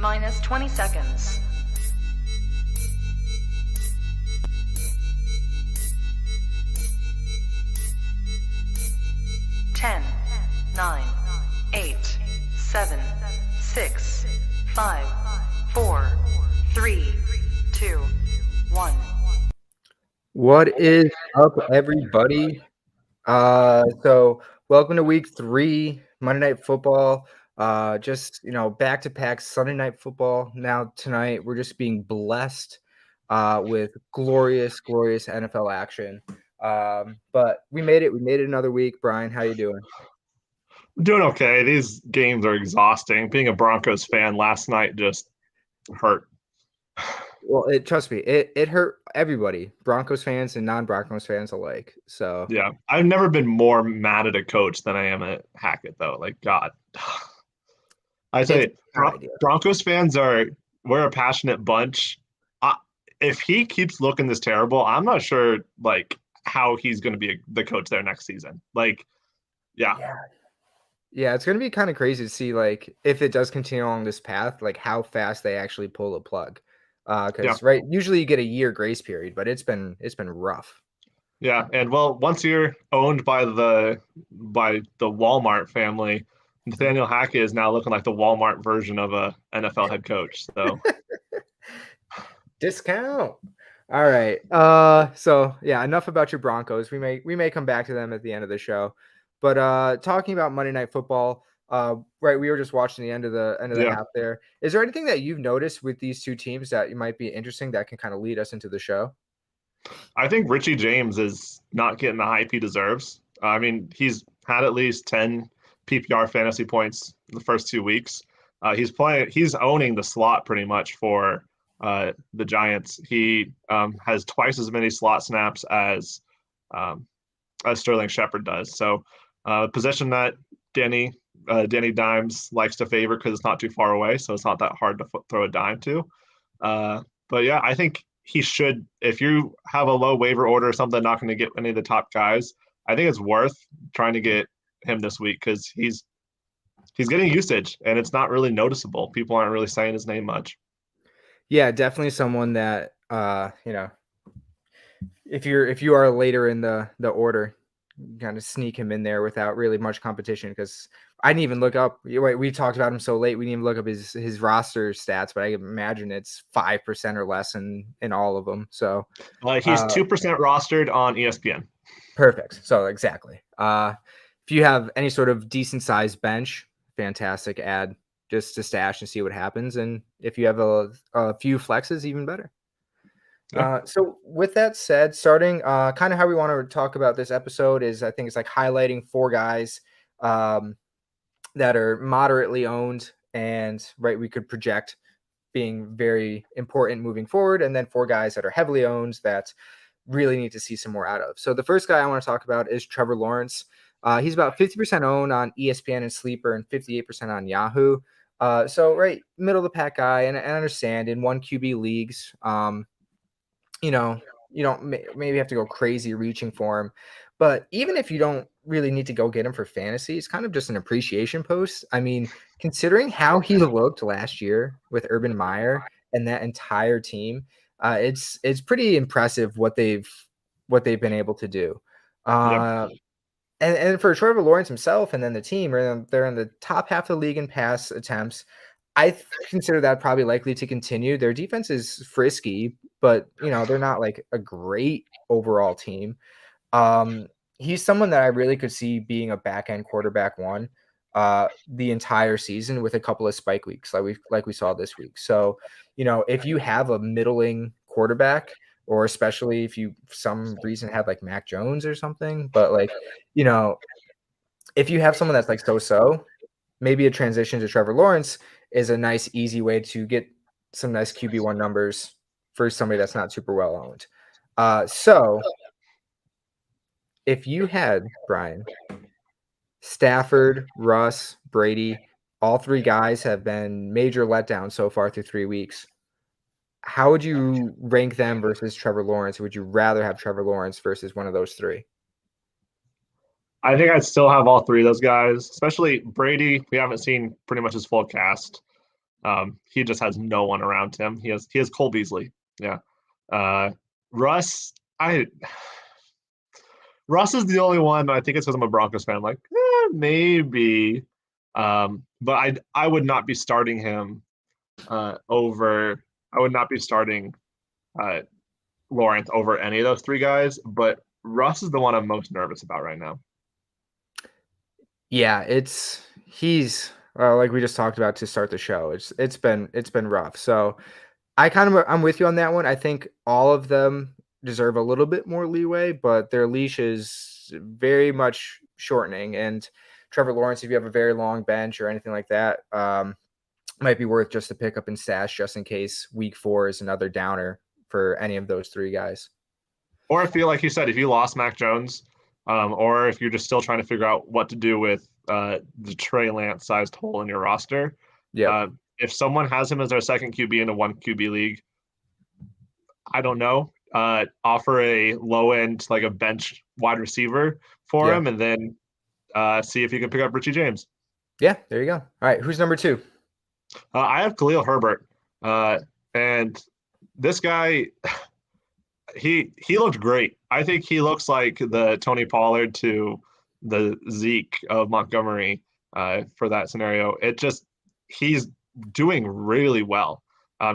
minus 20 seconds. 10, 9, 8, 7, 6, 5, 4, 3, 2, 1. What is up, everybody? So welcome to week 3, Monday Night Football. Just back-to-back Sunday Night Football. Now tonight, we're just being blessed with glorious NFL action. But we made it. We made it another week. Brian, how you doing? Doing okay. These games are exhausting. Being a Broncos fan last night just hurt. Well, trust me, it hurt everybody, Broncos fans and non-Broncos fans alike. So yeah, I've never been more mad at a coach than I am at Hackett, though. Like, God, I say Broncos fans we're a passionate bunch. If he keeps looking this terrible, I'm not sure how he's going to be the coach there next season. Yeah, it's going to be kind of crazy to see if it does continue along this path, how fast they actually pull the plug. Because usually you get a year grace period, but it's been rough. Yeah, and once you're owned by the Walmart family, Nathaniel Hackett is now looking like the Walmart version of a NFL head coach. So discount. All right. So yeah, enough about your Broncos. We may come back to them at the end of the show. But talking about Monday Night Football, right? We were just watching the end of the half there. Is there anything that you've noticed with these two teams that might be interesting that can kind of lead us into the show? I think Richie James is not getting the hype he deserves. I mean, he's had at least 10 PPR fantasy points in the first 2 weeks. He's owning the slot pretty much for the Giants. He has twice as many slot snaps as Sterling Shepard does. So position that Danny Dimes likes to favor because it's not too far away, so it's not that hard to throw a dime to. But yeah, I think he should. If you have a low waiver order or something, not going to get any of the top guys, I think it's worth trying to get him this week because he's getting usage and it's not really noticeable. People aren't really saying his name much. Yeah, definitely someone that if you are later in the order, kind of sneak him in there without really much competition, because I didn't even look up. We talked about him so late, we didn't even look up his roster stats, but I imagine it's 5% or less in all of them. So he's 2% rostered on ESPN. Perfect. So exactly. If you have any sort of decent sized bench, fantastic ad just to stash and see what happens. And if you have a few flexes, even better. Yeah. So with that said, starting kind of how we want to talk about this episode is, I think it's highlighting 4 guys that are moderately owned and we could project being very important moving forward, and then 4 guys that are heavily owned that really need to see some more out of. So the first guy I want to talk about is Trevor Lawrence. He's about 50% owned on ESPN and Sleeper and 58% on Yahoo. So middle of the pack guy, and I understand in 1 QB leagues, you don't maybe have to go crazy reaching for him. But even if you don't really need to go get him for fantasy, it's kind of just an appreciation post. I mean, considering how he looked last year with Urban Meyer and that entire team, it's pretty impressive what they've been able to do. And for Trevor Lawrence himself and then the team, they're in the top half of the league in pass attempts. I consider that probably likely to continue. Their defense is frisky, but they're not a great overall team. He's someone that I really could see being a back-end quarterback one the entire season with a couple of spike weeks like we saw this week. So, if you have a middling quarterback, or especially if you for some reason have Mac Jones or something, but if you have someone that's so-so, maybe a transition to Trevor Lawrence is a nice, easy way to get some nice QB1 numbers for somebody that's not super well owned. So if you had, Brian, Stafford, Russ, Brady, all 3 guys have been major letdowns so far through 3 weeks, how would you rank them versus Trevor Lawrence? Or would you rather have Trevor Lawrence versus one of those 3? I think I'd still have all 3 of those guys, especially Brady. We haven't seen pretty much his full cast. He just has no one around him. He has Cole Beasley. Yeah. Russ, Russ is the only one. I think it's because I'm a Broncos fan. Like, maybe, but I would not be starting him over. I would not be starting uh, Lawrence over any of those three guys. But Russ is the one I'm most nervous about right now. Yeah, he's like we just talked about to start the show. It's been rough. So I'm with you on that one. I think all of them deserve a little bit more leeway, but their leash is very much shortening. And Trevor Lawrence, if you have a very long bench or anything like that, might be worth just to pick up and stash just in case week 4 is another downer for any of those three guys. Or if you, like you said, if you lost Mac Jones, or if you're just still trying to figure out what to do with the Trey Lance sized hole in your roster, if someone has him as their second QB in a 1 QB league, I don't know, offer a low end, like a bench wide receiver for him, and then see if you can pick up Richie James. Yeah, there you go. All right, who's number 2? I have Khalil Herbert, and this guy, he looked great. I think he looks like the Tony Pollard to the Zeke of Montgomery for that scenario. He's doing really well.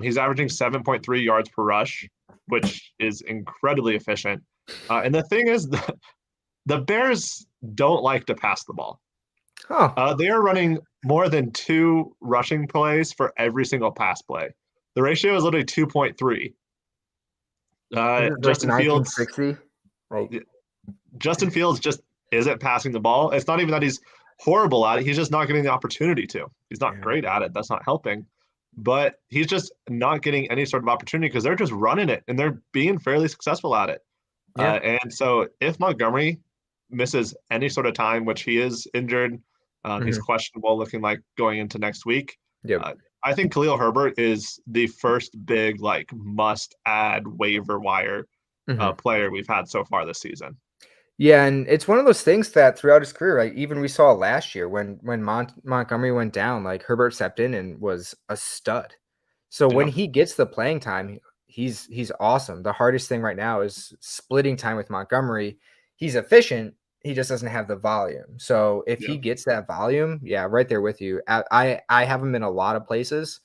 He's averaging 7.3 yards per rush, which is incredibly efficient. And the thing is, the Bears don't like to pass the ball. They are running more than 2 rushing plays for every single pass play. The ratio is literally 2.3. Justin Fields, Justin Fields just isn't passing the ball. It's not even that he's horrible at it. He's just not getting the opportunity to. He's not great at it. That's not helping. But he's just not getting any sort of opportunity because they're just running it and they're being fairly successful at it. And so if Montgomery misses any sort of time, which he is injured, he's questionable looking like going into next week. I think Khalil Herbert is the first big, like, must-add waiver wire player we've had so far this season. Yeah, and it's one of those things that throughout his career, like even we saw last year when Montgomery went down, like Herbert stepped in and was a stud. So when he gets the playing time, he's awesome. The hardest thing right now is splitting time with Montgomery. He's efficient. He just doesn't have the volume. So if he gets that volume, right there with you. I have him in a lot of places,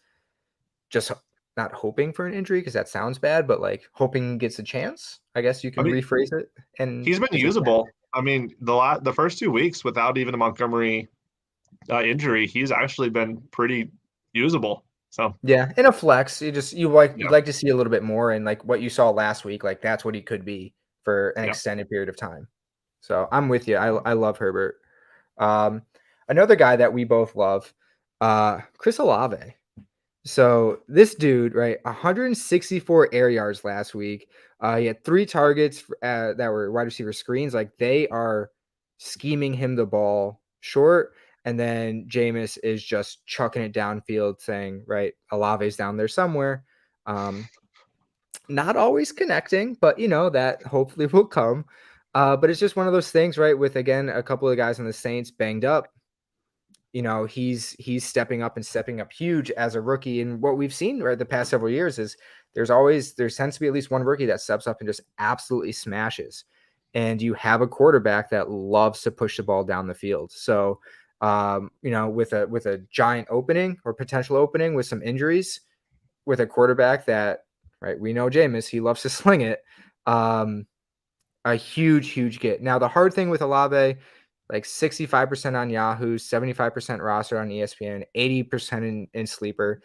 just not hoping for an injury because that sounds bad, but like hoping he gets a chance. I guess you can rephrase it. And he's been usable. I mean, the first 2 weeks without even a Montgomery injury, he's actually been pretty usable. So yeah, in a flex, you'd like to see a little bit more, and like what you saw last week, like that's what he could be for an extended period of time. So I'm with you. I love Herbert. Another guy that we both love, Chris Olave. So this dude, right, 164 air yards last week. He had 3 targets that were wide receiver screens. Like they are scheming him the ball short. And then Jameis is just chucking it downfield saying, right, Olave's down there somewhere. Not always connecting, but that hopefully will come. But it's just one of those things, right? With, again, a couple of guys on the Saints banged up. He's stepping up huge as a rookie. And what we've seen the past several years is there tends to be at least one rookie that steps up and just absolutely smashes. And you have a quarterback that loves to push the ball down the field. So, with a giant opening or potential opening with some injuries, with a quarterback that, right, we know Jameis, he loves to sling it. A huge get. Now, the hard thing with Olave, like 65% on Yahoo, 75% roster on ESPN, 80% in Sleeper.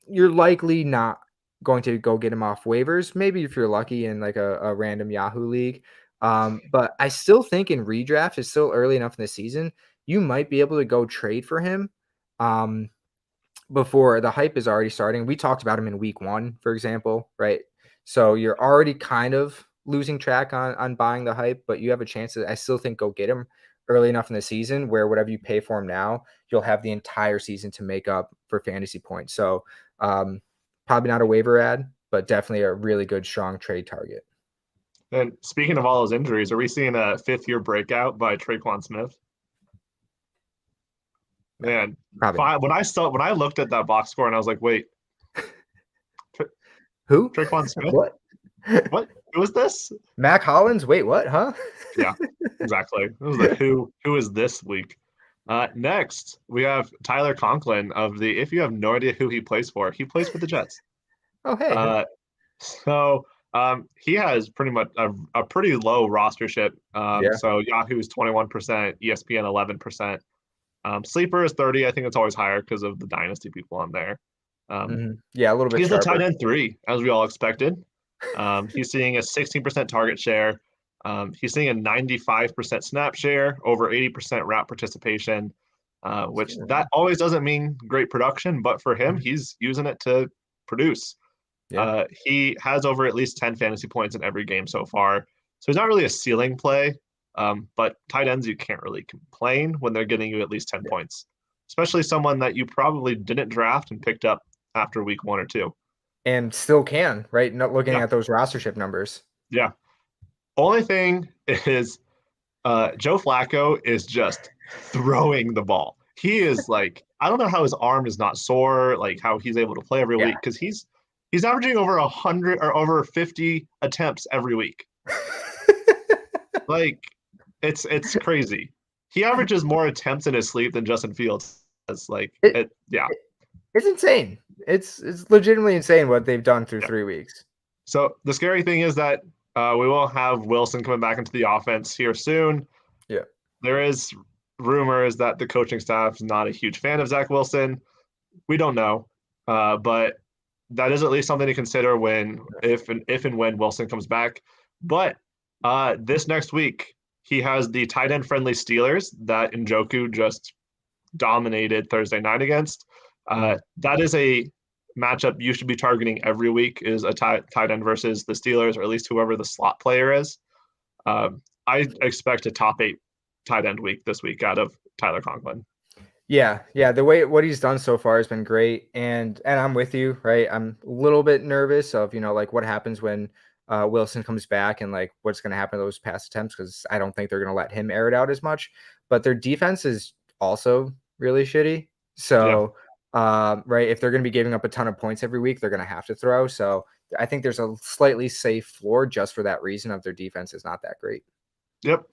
You're likely not going to go get him off waivers. Maybe if you're lucky in like a random Yahoo league. But I still think in redraft, it's still early enough in the season, you might be able to go trade for him before the hype is already starting. We talked about him in week 1, for example, right? So you're already kind of losing track on buying the hype, but you have a chance to, I still think, go get him early enough in the season where whatever you pay for him now, you'll have the entire season to make up for fantasy points. So probably not a waiver ad, but definitely a really good, strong trade target. And speaking of all those injuries, are we seeing a 5th-year breakout by Traquan Smith? Man, Probably not. when I looked at that box score and I was like, wait, Who? Traquan Smith? What? What? Who is this? Mac Hollins? Wait, what? Huh? Yeah, exactly. It was like, who is this week? Next, we have Tyler Conklin of the. If you have no idea who he plays for, he plays for the Jets. Oh, hey. Uh, so he has pretty much a pretty low rostership. Yeah. So Yahoo is 21%, ESPN 11%. Sleeper is 30. I think it's always higher because of the dynasty people on there. Yeah, a little bit He's sharper. the tight end 3, as we all expected. He's seeing a 16% target share. He's seeing a 95% snap share, over 80% route participation, which that always doesn't mean great production, but for him, he's using it to produce. Yeah. He has over at least 10 fantasy points in every game so far. So he's not really a ceiling play, but tight ends, you can't really complain when they're getting you at least 10 points, especially someone that you probably didn't draft and picked up after week 1 or 2. And still can, right? Not looking at those rostership numbers. Yeah. Only thing is Joe Flacco is just throwing the ball. He is like, I don't know how his arm is not sore, like how he's able to play every week, because he's averaging over 100 or over 50 attempts every week. Like, it's crazy. He averages more attempts in his sleep than Justin Fields. It's like, It's insane. It's legitimately insane what they've done through 3 weeks. So the scary thing is that we will have Wilson coming back into the offense here soon. Yeah. There is rumors that the coaching staff is not a huge fan of Zach Wilson. We don't know, but that is at least something to consider if and when Wilson comes back. But this next week, he has the tight end friendly Steelers that Njoku just dominated Thursday night against. That is a matchup you should be targeting every week, is a tight end versus the Steelers, or at least whoever the slot player is. I expect a top 8 tight end week this week out of Tyler Conklin. Yeah. The way what he's done so far has been great, and I'm with you, right? I'm a little bit nervous of like what happens when Wilson comes back and like what's going to happen to those pass attempts, because I don't think they're going to let him air it out as much. But their defense is also really shitty. So, right, if they're going to be giving up a ton of points every week, they're going to have to throw. So I think there's a slightly safe floor just for that reason of their defense is not that great. Yep.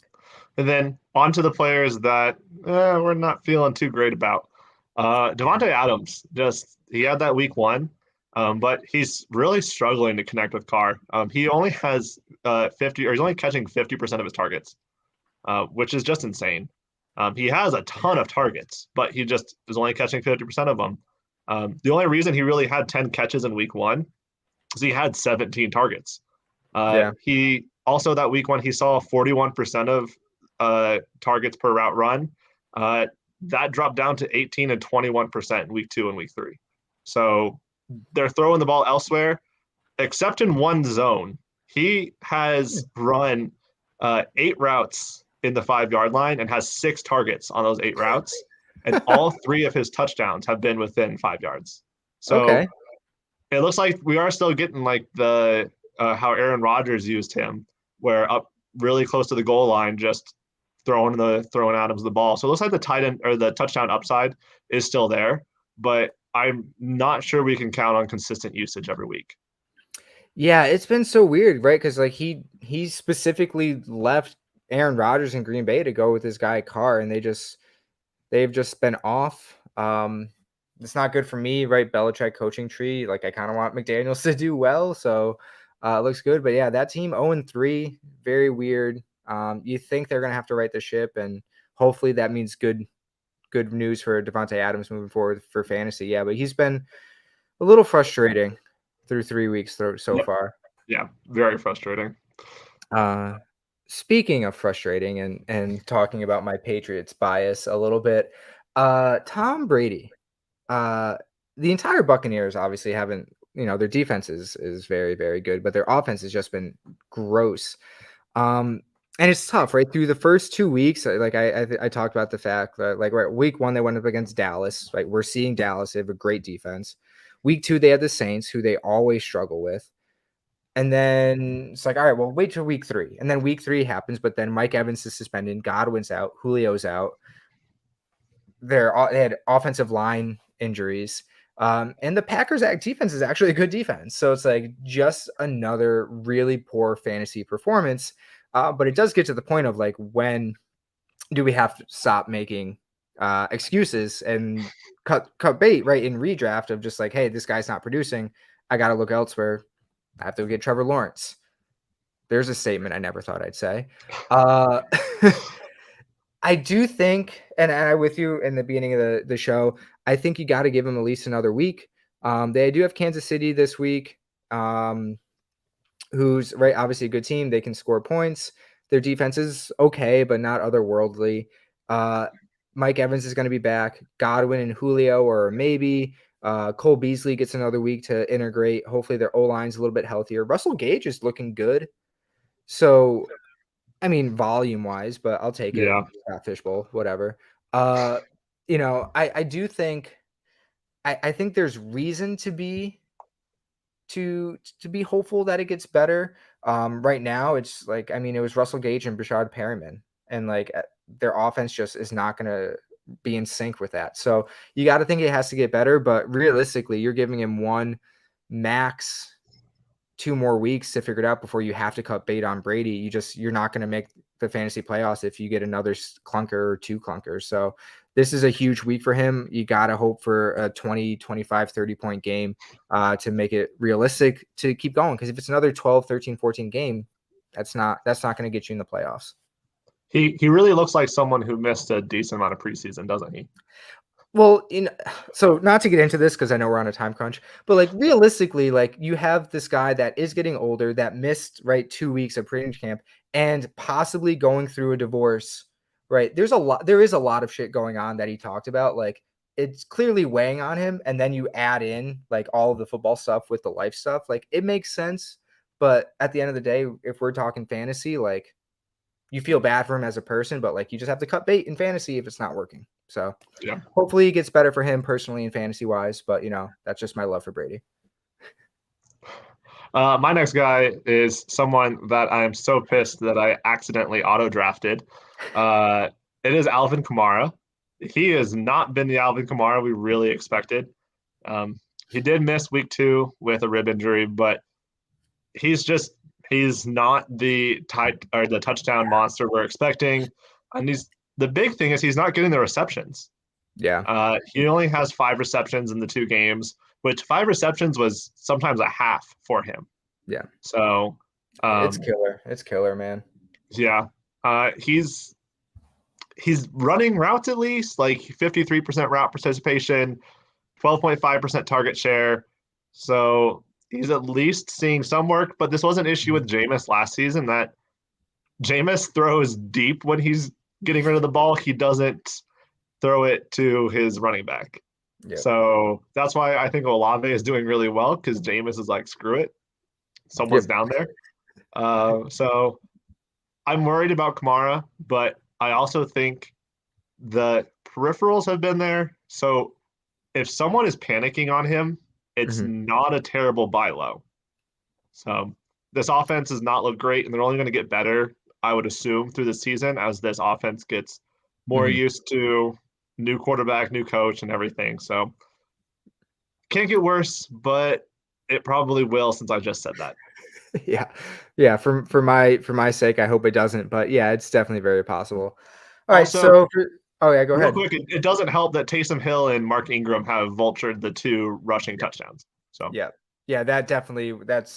And then on to the players that we're not feeling too great about. Devonte Adams, he had that week 1, but he's really struggling to connect with Carr. He only has 50, or he's only catching 50% of his targets, which is just insane. He has a ton of targets, but he just is only catching 50% of them. The only reason he really had 10 catches in week 1 is he had 17 targets. He also, that week 1, he saw 41% of targets per route run. That dropped down to 18 and 21% in week 2 and week 3. So they're throwing the ball elsewhere, except in one zone. He has run 8 routes in the 5-yard line and has 6 targets on those 8 routes. And all 3 of his touchdowns have been within 5 yards. So it looks like we are still getting like the how Aaron Rodgers used him, where up really close to the goal line, just throwing Adams the ball. So it looks like the tight end or the touchdown upside is still there, but I'm not sure we can count on consistent usage every week. Yeah, it's been so weird, right? Because like he specifically left Aaron Rodgers in Green Bay to go with his guy Carr, and they've just been off. It's not good for me, right? Belichick coaching tree. Like I kind of want McDaniels to do well, so it looks good. But yeah, that team 0-3, very weird. You think they're gonna have to right the ship, and hopefully that means good news for Devonte Adams moving forward for fantasy. Yeah, but he's been a little frustrating through 3 weeks so far. Yeah, very frustrating. Speaking of frustrating and talking about my Patriots bias a little bit, Tom Brady, the entire Buccaneers obviously haven't, their defense is very, very good, but their offense has just been gross. And it's tough, right? Through the first 2 weeks, like I talked about the fact that, like, right, week 1 they went up against Dallas. Like we're seeing Dallas, they have a great defense. Week 2 they had the Saints, who they always struggle with. And then it's like, all right, well, wait till week 3. And then week 3 happens, but then Mike Evans is suspended, Godwin's out, Julio's out. they had offensive line injuries. And the Packers defense is actually a good defense. So it's like just another really poor fantasy performance. But it does get to the point of like, when do we have to stop making excuses and cut bait, right, in redraft of just like, hey, this guy's not producing. I got to look elsewhere. I have to get Trevor Lawrence. There's a statement I never thought I'd say. I do think, and I'm with you in the beginning of the show, I think you got to give him at least another week. They do have Kansas City this week, who's right, obviously a good team. They can score points. Their defense is okay, but not otherworldly. Mike Evans is going to be back. Godwin and Julio, or maybe Cole Beasley gets another week to integrate. Hopefully their O-line's a little bit healthier. Russell Gage is looking good. So, I mean, volume-wise, but I'll take it. Yeah. Fishbowl, whatever. I do think I think there's reason to be hopeful that it gets better. Right now, it's like, I mean, it was Russell Gage and Brashad Perriman, and like their offense just is not going to be in sync with that. So you got to think it has to get better, but realistically, you're giving him one, max 2 more weeks to figure it out before you have to cut bait on Brady. You're not going to make the fantasy playoffs if you get another clunker or 2 clunkers. So this is a huge week for him. You got to hope for a 20, 25, 30-point game to make it realistic to keep going. Because if it's another 12, 13, 14 game, that's not going to get you in the playoffs. He really looks like someone who missed a decent amount of preseason, doesn't he? Well, so not to get into this because I know we're on a time crunch, but like realistically, like you have this guy that is getting older that missed 2 weeks of training camp and possibly going through a divorce, right? There is a lot of shit going on that he talked about. Like it's clearly weighing on him. And then you add in like all of the football stuff with the life stuff. Like it makes sense. But at the end of the day, if we're talking fantasy, like you feel bad for him as a person, but like you just have to cut bait in fantasy if it's not working. So yeah, hopefully it gets better for him personally and fantasy wise, but that's just my love for Brady. My next guy is someone that I am so pissed that I accidentally auto drafted. It is Alvin Kamara. He has not been the Alvin Kamara we really expected. He did miss week 2 with a rib injury, but he's not the touchdown monster we're expecting. And the big thing is he's not getting the receptions. Yeah. He only has 5 receptions in the 2 games, which 5 receptions was sometimes a half for him. Yeah. So it's killer. It's killer, man. Yeah. He's running routes at least, like 53% route participation, 12.5% target share. So he's at least seeing some work, but this was an issue with Jameis last season that Jameis throws deep when he's getting rid of the ball. He doesn't throw it to his running back. Yeah. So that's why I think Olave is doing really well, because Jameis is like, screw it. Someone's down there. So I'm worried about Kamara, but I also think the peripherals have been there. So if someone is panicking on him, it's not a terrible buy low. So this offense does not look great, and they're only going to get better, I would assume, through the season as this offense gets more used to new quarterback, new coach, and everything. So can't get worse, but it probably will, since I just said that. Yeah. For my sake, I hope it doesn't. But yeah, it's definitely very possible. All right. Also, go ahead. Real quick, it doesn't help that Taysom Hill and Mark Ingram have vultured the 2 rushing touchdowns. So yeah, that definitely.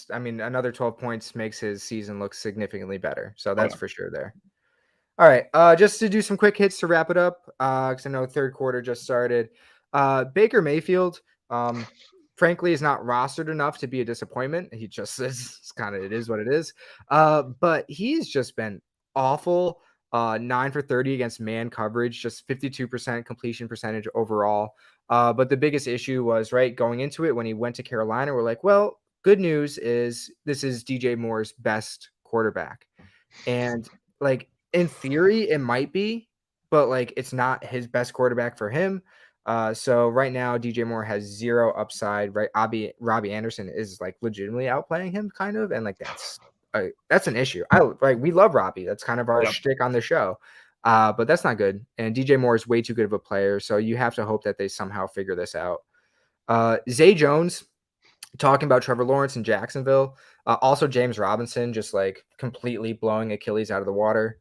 Another 12 points makes his season look significantly better. So that's for sure there. All right. Just to do some quick hits to wrap it up, because I know third quarter just started. Baker Mayfield, frankly, is not rostered enough to be a disappointment. He just is it is what it is. But he's just been awful. 9 for 30 against man coverage, just 52% completion percentage overall. But the biggest issue was going into it when he went to Carolina. We're like, well, good news is this is DJ Moore's best quarterback. And in theory, it might be, but it's not his best quarterback for him. So right now, DJ Moore has 0 upside. Right, Robbie Anderson is legitimately outplaying him, kind of, and that's an issue. We love Robbie. That's kind of our shtick on the show. But that's not good. And DJ Moore is way too good of a player. So you have to hope that they somehow figure this out. Zay Jones, talking about Trevor Lawrence in Jacksonville. Also, James Robinson just like completely blowing Achilles out of the water.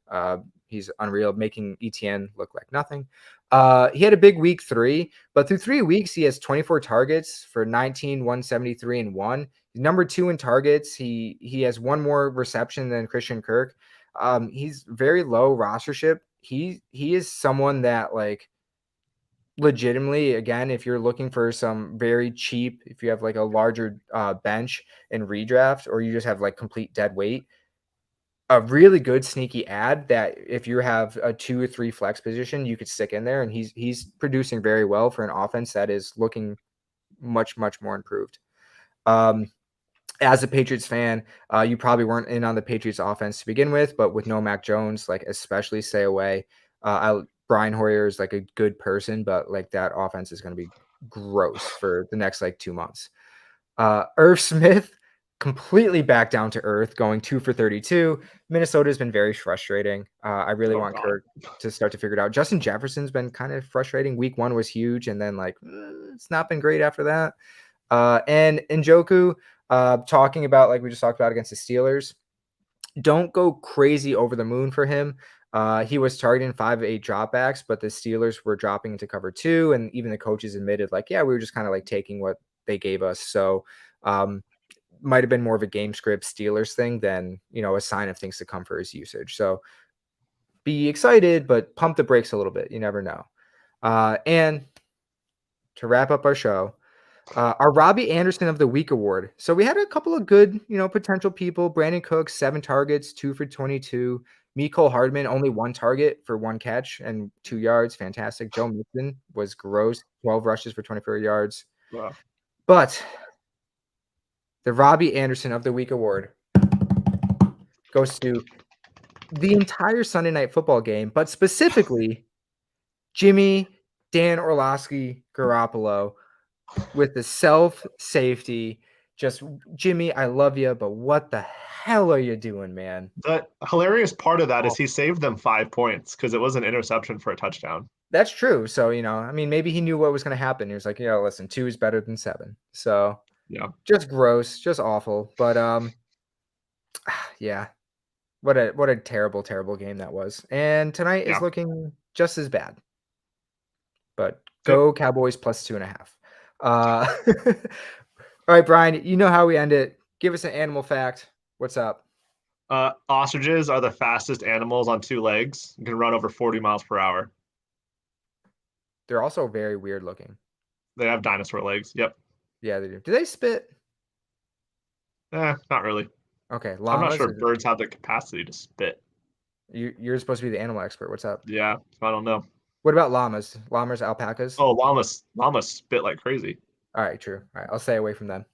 He's unreal, making ETN look like nothing. He had a big week 3, but through 3 weeks, he has 24 targets for 19, 173, and 1. He's number 2 in targets. He has 1 more reception than Christian Kirk. He's very low rostership. He is someone that like legitimately, again, if you're looking for some very cheap, if you have like a larger bench in redraft, or you just have like complete dead weight, a really good sneaky ad that if you have a 2 or 3 flex position, you could stick in there, and he's producing very well for an offense that is looking much more improved. As a Patriots fan, you probably weren't in on the Patriots offense to begin with, but with no Mac Jones, like especially stay away. Brian Hoyer is like a good person, but like that offense is going to be gross for the next like 2 months. Irv Smith completely back down to earth, going 2 for 32. Minnesota has been very frustrating. I really want Kirk to start to figure it out. Justin Jefferson's been kind of frustrating. Week 1 was huge, and then like it's not been great after that. And Njoku, talking about like we just talked about against the Steelers, don't go crazy over the moon for him. He was targeting 5 of 8 dropbacks, but the Steelers were dropping into cover 2, and even the coaches admitted like, yeah, we were just kind of like taking what they gave us. So might have been more of a game script Steelers thing than, a sign of things to come for his usage. So be excited, but pump the brakes a little bit. You never know. And to wrap up our show, our Robbie Anderson of the Week award. So we had a couple of good, potential people. Brandon Cooks, 7 targets, 2 for 22. Mecole Hardman, only 1 target for 1 catch and 2 yards. Fantastic. Joe Mixon was gross, 12 rushes for 24 yards. Wow. But the Robbie Anderson of the Week award goes to the entire Sunday Night Football game, but specifically Jimmy Dan Orlovsky Garoppolo with the self-safety. Just, Jimmy, I love you, but what the hell are you doing, man? The hilarious part of that is he saved them 5 points because it was an interception for a touchdown. That's true. So, maybe he knew what was going to happen. He was like, listen, 2 is better than 7. So, yeah, just gross, just awful. But, yeah, what a terrible, terrible game that was. And tonight is looking just as bad. But go Cowboys plus 2.5. All right, Brian, you know how we end it. Give us an animal fact. What's up? Ostriches are the fastest animals on 2 legs. You can run over 40 miles per hour. They're also very weird looking. They have dinosaur legs. Yep. Yeah, they do. Do they spit? Not really. Okay. I'm not sure birds have the capacity to spit. You're supposed to be the animal expert. What's up? Yeah, I don't know. What about llamas? Llamas, alpacas? Oh, llamas spit like crazy. All right, true. All right, I'll stay away from them.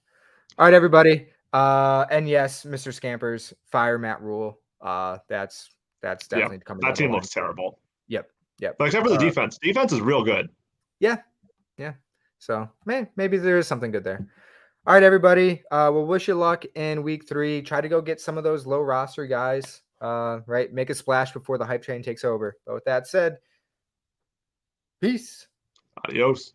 All right, everybody. And yes, Mr. Scampers, fire Matt Rule. That's definitely coming. That team looks terrible. Yep. But except for the defense. Defense is real good. Yeah. So, maybe there is something good there. All right, everybody. We'll wish you luck in week 3. Try to go get some of those low roster guys. Right. Make a splash before the hype train takes over. But with that said, peace. Adios.